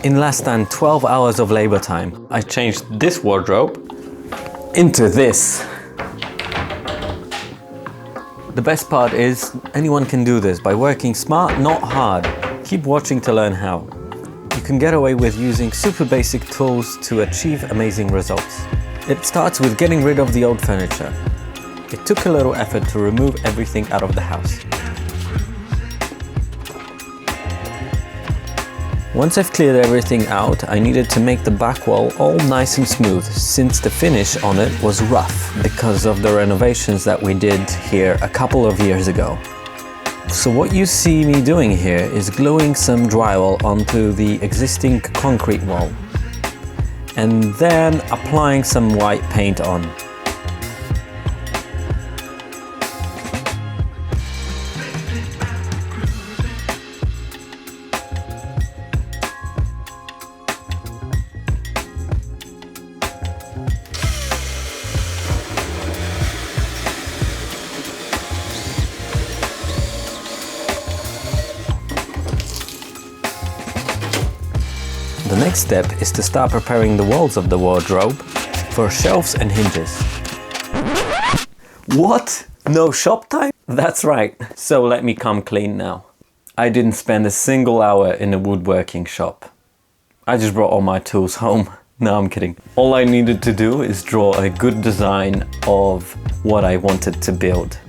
In less than 12 hours of labor time, I changed this wardrobe into this. The best part is anyone can do this by working smart, not hard. Keep watching to learn how. You can get away with using super basic tools to achieve amazing results. It starts with getting rid of the old furniture. It took a little effort to remove everything out of the house. Once I've cleared everything out, I needed to make the back wall all nice and smooth, since the finish on it was rough because of the renovations that we did here a couple of years ago. So what you see me doing here is gluing some drywall onto the existing concrete wall, and then applying some white paint on. The next step is to start preparing the walls of the wardrobe for shelves and hinges. What? No shop time? That's right, so let me come clean now. I didn't spend a single hour in a woodworking shop. I just brought all my tools home. No, I'm kidding. All I needed to do is draw a good design of what I wanted to build.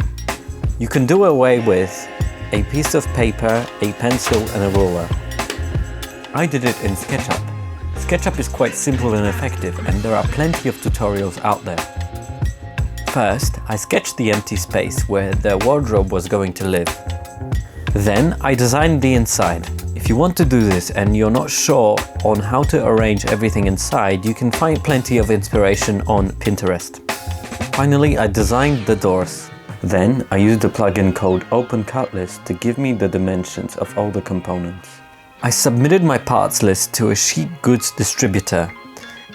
You can do away with a piece of paper, a pencil and a ruler. I did it in SketchUp. SketchUp is quite simple and effective, and there are plenty of tutorials out there. First, I sketched the empty space where the wardrobe was going to live. Then I designed the inside. If you want to do this and you're not sure on how to arrange everything inside, you can find plenty of inspiration on Pinterest. Finally, I designed the doors. Then I used the plugin called Cordless to give me the dimensions of all the components. I submitted my parts list to a sheet goods distributor.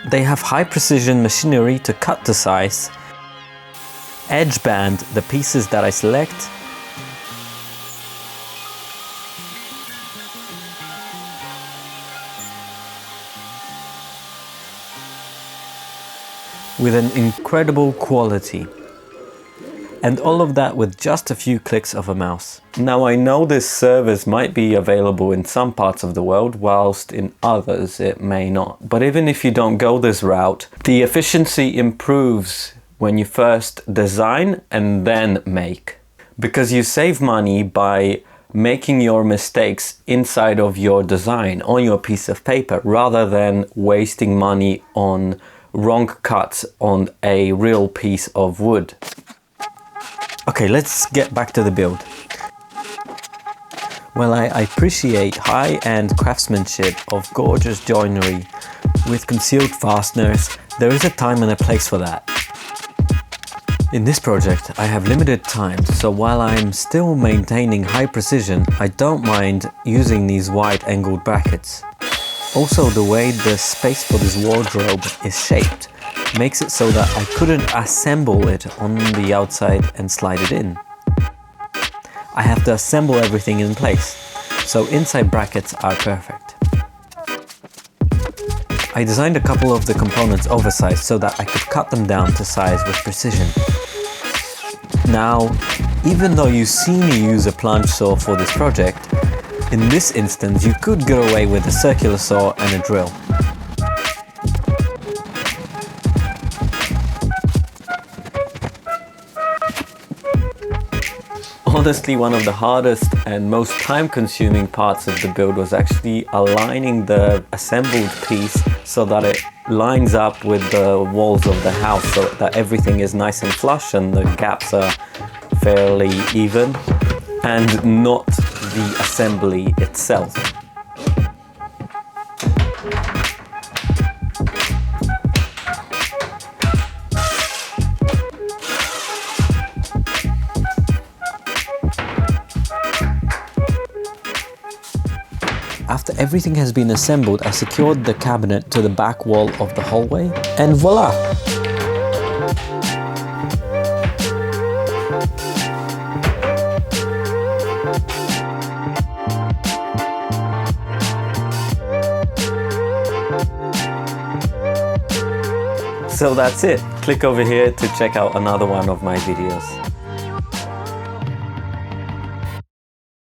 They have high precision machinery to cut to size, edge band the pieces that I select, with an incredible quality. And all of that with just a few clicks of a mouse. Now I know this service might be available in some parts of the world, whilst in others it may not. But even if you don't go this route, the efficiency improves when you first design and then make. Because you save money by making your mistakes inside of your design on your piece of paper, rather than wasting money on wrong cuts on a real piece of wood. Okay, let's get back to the build. Well, I appreciate high-end craftsmanship of gorgeous joinery with concealed fasteners. There is a time and a place for that. In this project, I have limited time, so while I'm still maintaining high precision, I don't mind using these wide angled brackets. Also, the way the space for this wardrobe is shaped makes it so that I couldn't assemble it on the outside and slide it in. I have to assemble everything in place, so inside brackets are perfect. I designed a couple of the components oversized so that I could cut them down to size with precision. Now, even though you see me use a plunge saw for this project, in this instance you could get away with a circular saw and a drill. Honestly, one of the hardest and most time-consuming parts of the build was actually aligning the assembled piece so that it lines up with the walls of the house, so that everything is nice and flush and the gaps are fairly even, and not the assembly itself. After everything has been assembled, I secured the cabinet to the back wall of the hallway, and voila! So that's it. Click over here to check out another one of my videos.